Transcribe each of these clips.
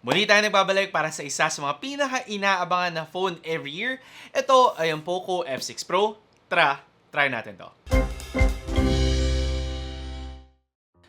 Muli tayo nagbabalik para sa isa sa mga pinaka-inaabangan na phone every year. Ito ay ang Poco F6 Pro. Try natin to.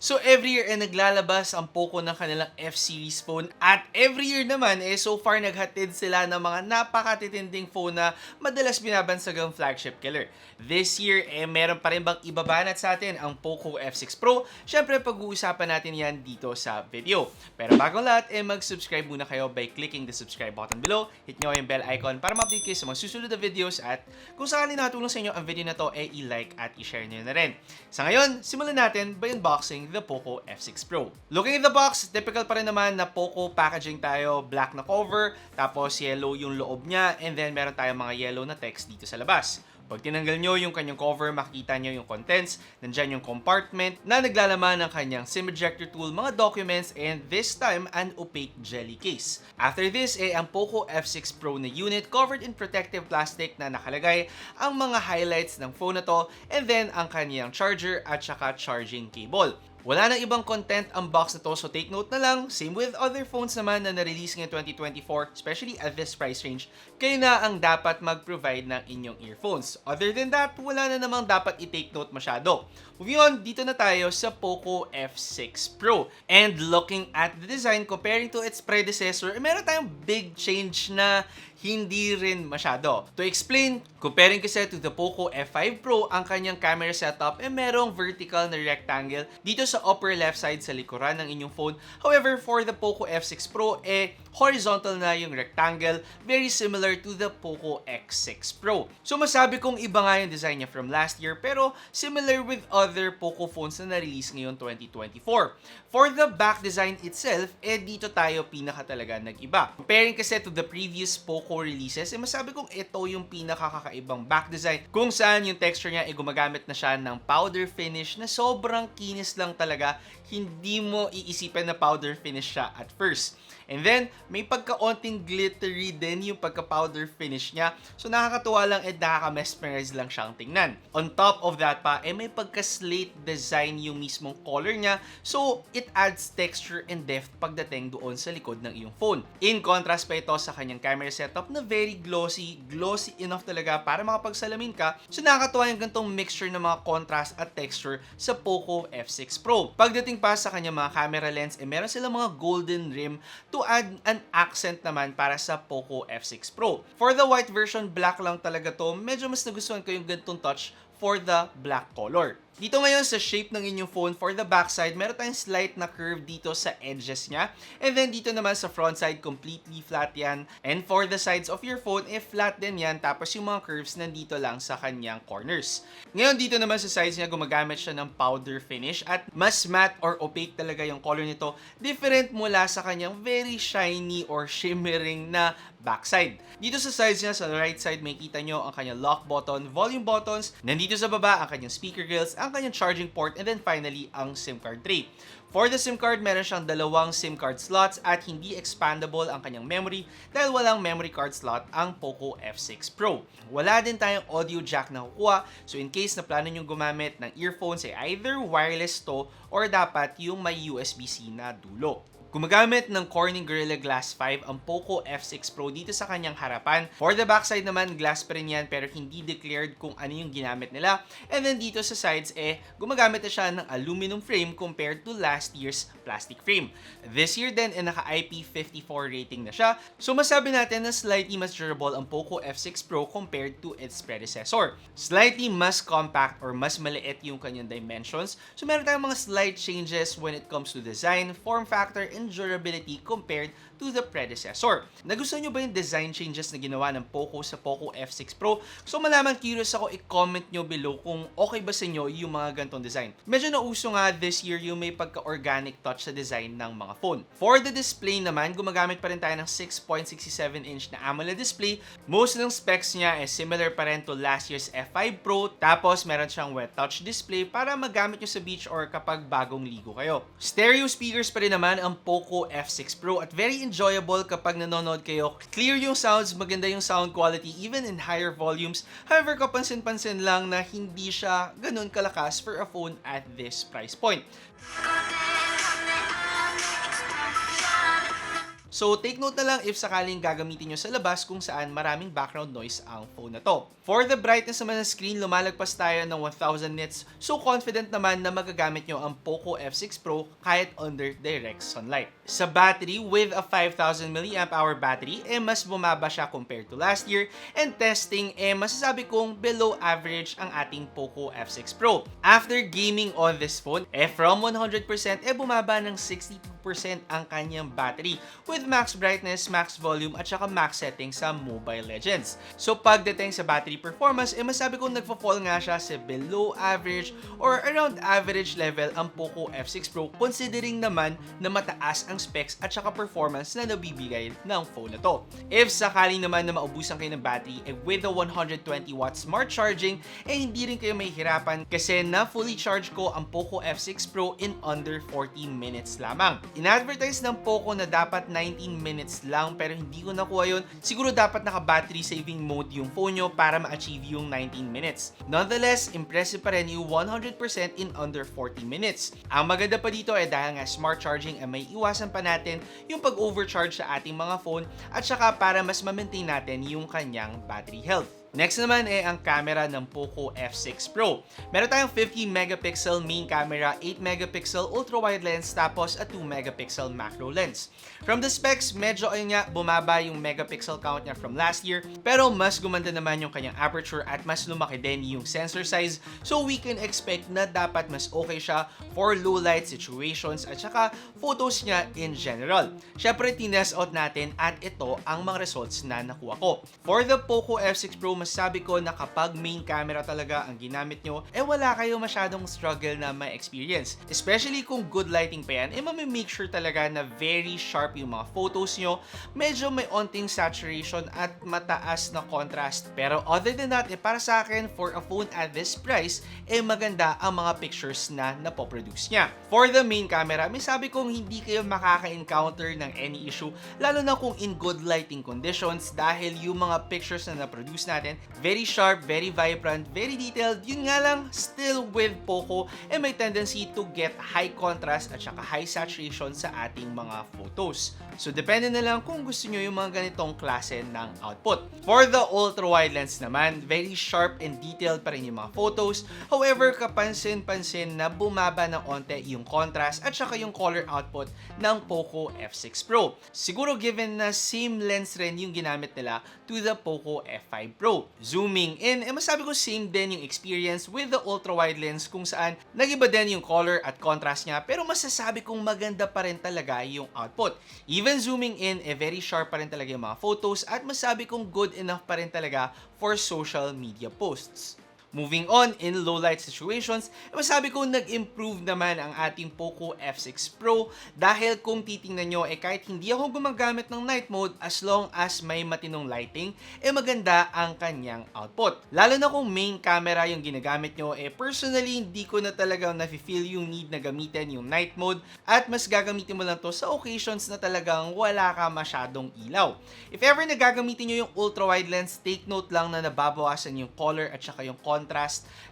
So every year naglalabas ang Poco ng kanilang F-series phone at every year naman so far naghatid sila ng mga napakatitinding phone na madalas binabansagang flagship killer. This year meron pa rin bang ibabanat sa atin ang Poco F6 Pro? Syempre pag-uusapan natin yan dito sa video. Pero bago lahat mag-subscribe muna kayo by clicking the subscribe button below. Hit nyo yung bell icon para ma-update kayo sa mga susunod na videos at kung sakali nakatulong sa inyo ang video na to i-like at i-share nyo na rin. Sa ngayon, simulan natin by unboxing the Poco F6 Pro. Looking at the box, typical pa rin naman na Poco packaging tayo, black na cover, tapos yellow yung loob niya, and then meron tayong mga yellow na text dito sa labas. Pag tinanggal nyo yung kanyang cover, makikita nyo yung contents, nandyan yung compartment na naglalaman ng kanyang SIM ejector tool, mga documents, and this time, an opaque jelly case. After this, ang Poco F6 Pro na unit covered in protective plastic na nakalagay ang mga highlights ng phone na to, and then ang kanyang charger at saka charging cable. Wala nang ibang content ang box na to, so take note na lang. Same with other phones naman na na-release ngayong 2024, especially at this price range, kayo na ang dapat mag-provide ng inyong earphones. Other than that, wala na namang dapat i-take note masyado. Moving on, dito na tayo sa Poco F6 Pro. And looking at the design, comparing to its predecessor, meron tayong big change na hindi rin masyado. To explain, comparing kasi to the Poco F5 Pro, ang kanyang camera setup merong vertical na rectangle dito sa upper left side sa likuran ng inyong phone. However, for the Poco F6 Pro, horizontal na yung rectangle, very similar to the Poco X6 Pro. So masabi kong iba nga yung design niya from last year, pero similar with other Poco phones na na-release ngayon 2024. For the back design itself, dito tayo pinaka talaga nag-iba. Comparing kasi to the previous Poco releases, masabi kong ito yung pinakakakaibang back design kung saan yung texture niya gumagamit na siya ng powder finish na sobrang kinis lang talaga, hindi mo iisipin na powder finish siya at first. And then, may pagka-onting glittery din yung pagka-powder finish niya. So, nakakatuwa lang nakaka-mesmerize lang siyang tingnan. On top of that pa, may pagka-slate design yung mismong color niya. So, it adds texture and depth pagdating doon sa likod ng iyong phone. In contrast pa ito sa kanyang camera setup na very glossy enough talaga para makapagsalamin ka. So, nakakatuwa yung gantong mixture ng mga contrast at texture sa Poco F6 Pro. Pagdating pa sa kanyang mga camera lens, meron silang mga golden rim to add an accent naman para sa Poco F6 Pro. For the white version, black lang talaga to. Medyo mas nagustuhan ko yung gantong touch for the black color. Dito ngayon sa shape ng inyong phone, for the backside, meron tayong slight na curve dito sa edges niya. And then dito naman sa front side, completely flat yan. And for the sides of your phone, flat din yan. Tapos yung mga curves nandito lang sa kanyang corners. Ngayon dito naman sa sides niya, gumagamit siya ng powder finish at mas matte or opaque talaga yung color nito. Different mula sa kanyang very shiny or shimmering na backside. Dito sa sides niya, sa right side, makikita nyo ang kanyang lock button, volume buttons. Nandito sa baba, ang kanyang speaker grills, ang kanyang charging port, and then finally, ang SIM card tray. For the SIM card, meron siyang dalawang SIM card slots at hindi expandable ang kanyang memory dahil walang memory card slot ang Poco F6 Pro. Wala din tayong audio jack na kukuha, so in case na plano nyo gumamit ng earphones, either wireless to or dapat yung may USB-C na dulo. Gumagamit ng Corning Gorilla Glass 5 ang Poco F6 Pro dito sa kanyang harapan. For the backside naman, glass pa rin yan pero hindi declared kung ano yung ginamit nila. And then dito sa sides, gumagamit na siya ng aluminum frame compared to last year's plastic frame. This year din, naka-IP54 rating na siya. So masabi natin na slightly mas durable ang Poco F6 Pro compared to its predecessor. Slightly mas compact or mas maliit yung kanyang dimensions. So meron tayong mga slight changes when it comes to design, form factor, and durability compared to the predecessor. Nagustuhan nyo ba yung design changes na ginawa ng Poco sa Poco F6 Pro? So malaman, curious ako, i-comment nyo below kung okay ba sa inyo yung mga gantong design. Medyo nauso nga this year yung may pagka-organic touch sa design ng mga phone. For the display naman, gumagamit pa rin tayo ng 6.67-inch na AMOLED display. Most ng specs niya similar pa rin to last year's F5 Pro. Tapos meron siyang wet touch display para magamit nyo sa beach or kapag bagong ligo kayo. Stereo speakers pa rin naman ang Poco F6 Pro at very enjoyable kapag nanonood kayo. Clear yung sounds, maganda yung sound quality even in higher volumes. However, kapansin-pansin lang na hindi siya ganun kalakas for a phone at this price point. So take note na lang if sakaling gagamitin nyo sa labas kung saan maraming background noise ang phone na to. For the brightness naman ng screen, lumalagpas tayo ng 1000 nits, so confident naman na magagamit nyo ang Poco F6 Pro kahit under direct sunlight. Sa battery, with a 5000 mAh battery, mas bumaba siya compared to last year, and testing, masasabi kong below average ang ating Poco F6 Pro. After gaming on this phone, from 100%, bumaba ng 62% ang kanyang battery with max brightness, max volume at saka max setting sa Mobile Legends. So pagdating sa battery performance, masabi kong nagfa-fall nga siya sa below average or around average level ang Poco F6 Pro, considering naman na mataas ang specs at saka performance na nabibigay ng phone na to. If sakaling naman na maubusan kayo ng battery with the 120 watt smart charging, hindi rin kayo mahihirapan kasi na fully charge ko ang Poco F6 Pro in under 14 minutes lamang. In-advertise ng Poco na dapat 19 minutes lang pero hindi ko nakuha yun. Siguro dapat naka-battery saving mode yung phone nyo para ma-achieve yung 19 minutes. Nonetheless, impressive pa rin yung 100% in under 40 minutes. Ang maganda pa dito dahil nga smart charging may iwasan pa natin yung pag-overcharge sa ating mga phone at saka para mas ma-maintain natin yung kanyang battery health. Next naman ang camera ng Poco F6 Pro. Meron tayong 50 megapixel main camera, 8 megapixel ultra-wide lens, tapos a 2 megapixel macro lens. From the specs, medyo bumaba yung megapixel count niya from last year, pero mas gumanda naman yung kanyang aperture at mas lumaki din yung sensor size, so we can expect na dapat mas okay siya for low light situations at saka photos niya in general. Syempre, tinest out natin at ito ang mga results na nakuha ko. For the Poco F6 Pro, masasabi ko na kapag main camera talaga ang ginamit nyo, wala kayo masyadong struggle na ma-experience. Especially kung good lighting pa yan, mamimake sure talaga na very sharp yung mga photos nyo, medyo may onting saturation at mataas na contrast. Pero other than that, para sa akin, for a phone at this price, maganda ang mga pictures na napoproduce niya. For the main camera, may sabi kong hindi kayo makaka-encounter ng any issue, lalo na kung in good lighting conditions dahil yung mga pictures na na-produce natin, very sharp, very vibrant, very detailed. Yun nga lang, still with Poco, may tendency to get high contrast at saka high saturation sa ating mga photos. So, depende na lang kung gusto nyo yung mga ganitong klase ng output. For the ultra-wide lens naman, very sharp and detailed pa rin yung mga photos. However, kapansin-pansin na bumaba ng onte yung contrast at saka yung color output ng Poco F6 Pro. Siguro given na same lens rin yung ginamit nila to the Poco F5 Pro. Zooming in, masabi ko same din yung experience with the ultra-wide lens kung saan nagiba din yung color at contrast niya, pero masasabi kong maganda pa rin talaga yung output. Even zooming in, very sharp pa rin talaga yung mga photos at masabi kong good enough pa rin talaga for social media posts. Moving on, in low light situations, masabi ko nag-improve naman ang ating Poco F6 Pro dahil kung titingnan nyo, kahit hindi ako gumagamit ng night mode, as long as may matinong lighting, maganda ang kanyang output. Lalo na kung main camera yung ginagamit nyo, personally, hindi ko na talaga nafe-feel yung need na gamitin yung night mode at mas gagamitin mo lang to sa occasions na talagang wala ka masyadong ilaw. If ever na gagamitin nyo yung ultra-wide lens, take note lang na nababawasan yung color at saka yung contrast,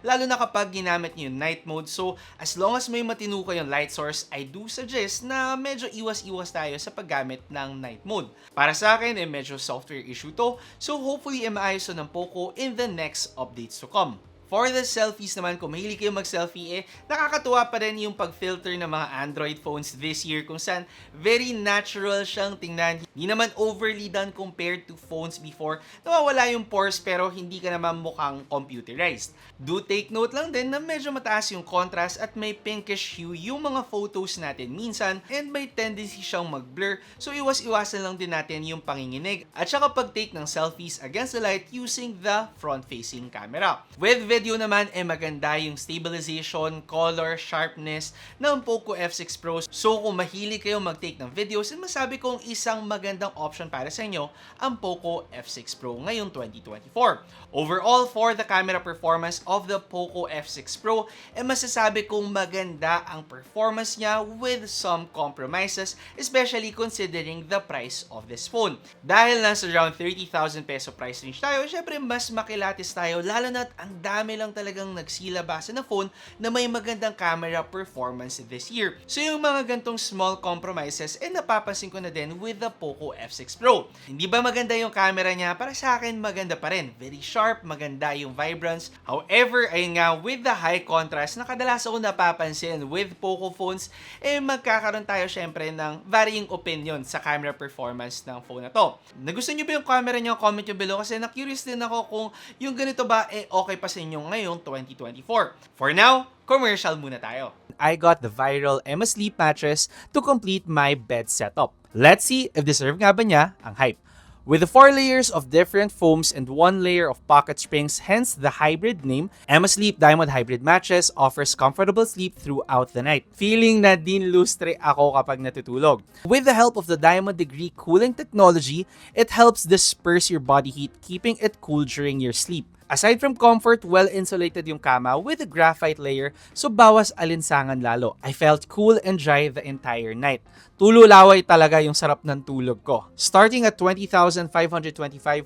lalo na kapag ginamit nyo yung night mode. So, as long as may matino kayong light source, I do suggest na medyo iwas-iwas tayo sa paggamit ng night mode. Para sa akin, medyo software issue to. So, hopefully, maayos to ng Poco in the next updates to come. For the selfies naman, kung mahilig kayo mag-selfie, nakakatuwa pa rin yung pag-filter ng mga Android phones this year kung saan very natural siyang tingnan. Hindi naman overly done compared to phones before. Nawawala yung pores pero hindi ka naman mukhang computerized. Do take note lang din na medyo mataas yung contrast at may pinkish hue yung mga photos natin minsan and may tendency siyang mag-blur. So iwas-iwasan lang din natin yung panginginig at saka pag-take ng selfies against the light using the front-facing camera. With video naman, maganda yung stabilization, color, sharpness ng Poco F6 Pro. So kung mahilig kayo mag-take ng videos, masabi kong isang magandang option para sa inyo ang Poco F6 Pro ngayong 2024. Overall, for the camera performance of the Poco F6 Pro, masasabi kong maganda ang performance niya with some compromises, especially considering the price of this phone. Dahil nasa around 30,000 peso price range tayo, syempre mas makilatis tayo, lalo na't ang dami marami lang talagang nagsilabasa na phone na may magandang camera performance this year. So yung mga gantong small compromises, napapansin ko na din with the Poco F6 Pro. Hindi ba maganda yung camera niya? Para sa akin, maganda pa rin. Very sharp, maganda yung vibrance. However, ayun nga, with the high contrast na kadalasan ko napapansin with Poco phones, magkakaroon tayo syempre ng varying opinion sa camera performance ng phone na to. Nagustuhan nyo ba yung camera niyo? Comment nyo below kasi na-curious din ako kung yung ganito ba okay pa sa inyo ngayong 2024. For now, commercial muna tayo. I got the viral Emma Sleep mattress to complete my bed setup. Let's see if deserve nga ba niya ang hype. With the 4 layers of different foams and 1 layer of pocket springs, hence the hybrid name, Emma Sleep Diamond Hybrid Mattress offers comfortable sleep throughout the night. Feeling na din lustre ako kapag natutulog. With the help of the Diamond Degree cooling technology, it helps disperse your body heat, keeping it cool during your sleep. Aside from comfort, well-insulated yung kama with a graphite layer so bawas alinsangan lalo. I felt cool and dry the entire night. Tululaway talaga yung sarap ng tulog ko. Starting at 20,525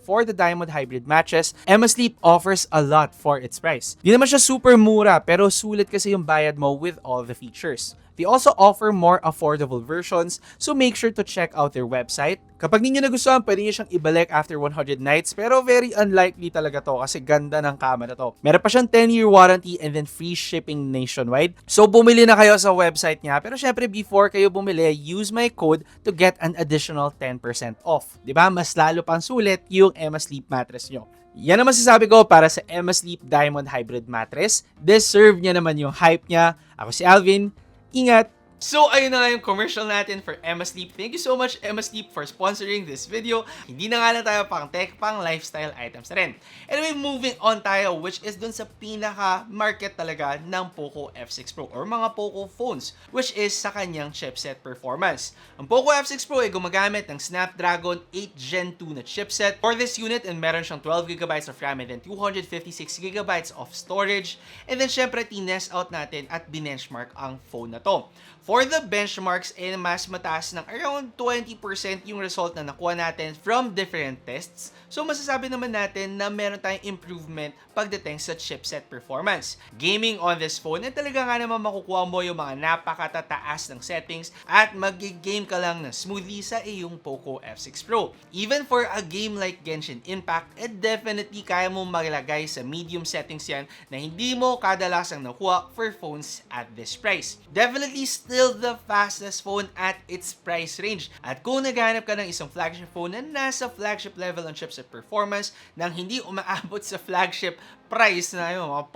for the Diamond Hybrid mattress, Emma Sleep offers a lot for its price. Di naman siya super mura pero sulit kasi yung bayad mo with all the features. They also offer more affordable versions, so make sure to check out their website. Kapag ninyo nagustuhan, pwede nyo siyang ibalik after 100 nights, pero very unlikely talaga to kasi ganda ng kama na to. Meron pa siyang 10-year warranty and then free shipping nationwide. So bumili na kayo sa website niya, pero syempre before kayo bumili, use my code to get an additional 10% off. Diba? Mas lalo pang sulit yung Emma Sleep mattress nyo. Yan ang masasabi ko para sa Emma Sleep Diamond Hybrid Mattress. Deserve niya naman yung hype niya. Ako si Alvin. Ingat! So, ayun na nga yung commercial natin for Emma Sleep. Thank you so much, Emma Sleep, for sponsoring this video. Hindi na nga lang tayo pang tech, pang lifestyle items na rin. Anyway, moving on tayo, which is dun sa pinaka-market talaga ng Poco F6 Pro or mga Poco phones, which is sa kanyang chipset performance. Ang Poco F6 Pro ay gumagamit ng Snapdragon 8 Gen 2 na chipset for this unit and meron siyang 12GB of RAM and then 256GB of storage. And then, syempre, tinest out natin at binenchmark ang phone na to. For the benchmarks, mas mataas ng around 20% yung result na nakuha natin from different tests. So masasabi naman natin na meron tayong improvement pagdating sa chipset performance. Gaming on this phone, talaga nga naman makukuha mo yung mga napakatataas ng settings at mag-game ka lang na smoothly sa iyong Poco F6 Pro. Even for a game like Genshin Impact, definitely kaya mo maglagay sa medium settings yan na hindi mo kadalasang nakuha for phones at this price. Definitely still the fastest phone at its price range. At kung naghahanap ka ng isang flagship phone na nasa flagship level ang chipset performance nang hindi umaabot sa flagship price na yun, mga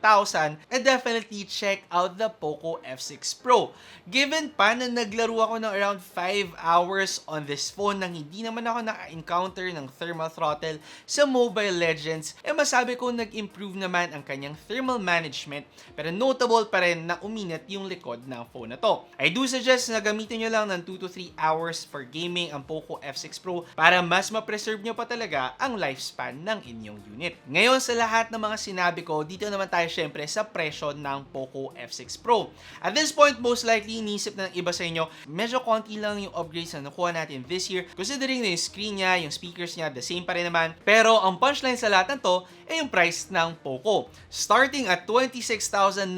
40,000-50,000, definitely check out the Poco F6 Pro. Given pa na naglaro ako ng around 5 hours on this phone nang hindi naman ako naka-encounter ng thermal throttle sa Mobile Legends, masabi ko nag-improve naman ang kanyang thermal management pero notable pa rin na uminit yung likod ng phone na to. I do suggest na gamitin nyo lang ng 2 to 3 hours for gaming ang Poco F6 Pro para mas ma-preserve nyo pa talaga ang lifespan ng inyong unit. Ngayon sa lahat ng mga sinabi ko, dito naman tayo syempre sa presyo ng Poco F6 Pro. At this point, most likely, inisip na ng iba sa inyo, medyo konti lang yung upgrades na nakuha natin this year. Considering na yung screen niya, yung speakers niya, the same pa rin naman. Pero ang punchline sa lahat ng to, yung price ng Poco. Starting at 26,999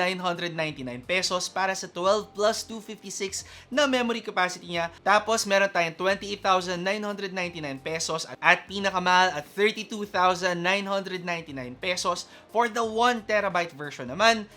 pesos para sa 12 plus 256 na memory capacity niya. Tapos meron tayong 28,999 pesos at pinakamahal at 32,999 pesos for the 1TB version naman.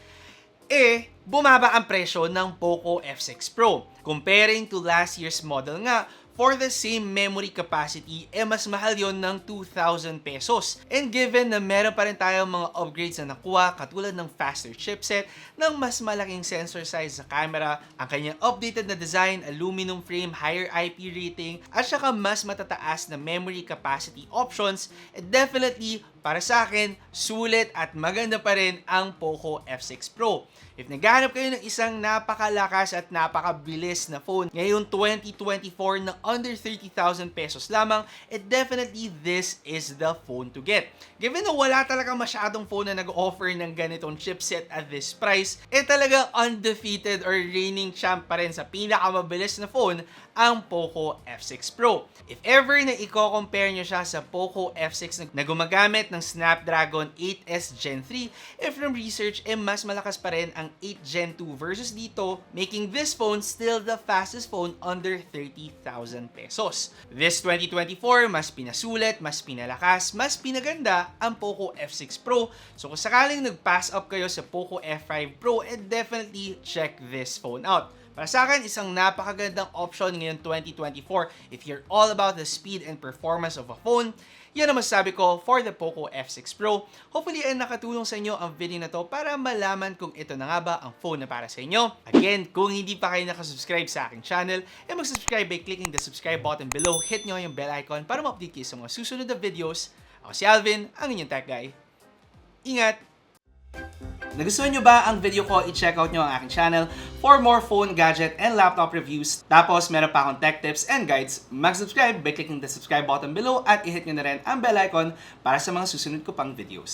Bumaba ang presyo ng Poco F6 Pro. Comparing to last year's model nga, for the same memory capacity, mas mahal yon ng 2,000 pesos. And given na meron pa rin tayong mga upgrades na nakuha, katulad ng faster chipset, ng mas malaking sensor size sa camera, ang kanyang updated na design, aluminum frame, higher IP rating, at saka mas matataas na memory capacity options, definitely, para sa akin, sulit at maganda pa rin ang Poco F6 Pro. If naghahanap kayo ng isang napakalakas at napakabilis na phone ngayong 2024 na under 30,000 pesos lamang, definitely this is the phone to get. Given na wala talaga masyadong phone na nag-offer ng ganitong chipset at this price, talagang undefeated or reigning champ pa rin sa pinakamabilis na phone ang Poco F6 Pro. If ever na i-compare nyo siya sa Poco F6 na gumagamit ng Snapdragon 8S Gen 3, from research, mas malakas pa rin ang 8 Gen 2 versus dito, making this phone still the fastest phone under 30,000 pesos. This 2024, mas pinasulit, mas pinalakas, mas pinaganda ang Poco F6 Pro. So kung sakaling nag-pass up kayo sa Poco F5 Pro, definitely check this phone out. Para sa akin, isang napakagandang option ngayon 2024 if you're all about the speed and performance of a phone. Yan ang masasabi ko for the Poco F6 Pro. Hopefully ay nakatulong sa inyo ang video na to para malaman kung ito na nga ba ang phone na para sa inyo. Again, kung hindi pa kayo nakasubscribe sa aking channel, mag-subscribe by clicking the subscribe button below. Hit nyo yung bell icon para ma-update kayo sa mga susunod na videos. Ako si Alvin, ang inyong tech guy. Ingat! Nagustuhan nyo ba ang video ko? I-check out nyo ang aking channel for more phone, gadget, and laptop reviews. Tapos, meron pa akong tech tips and guides. Mag-subscribe by clicking the subscribe button below at i-hit nyo na rin ang bell icon para sa mga susunod ko pang videos.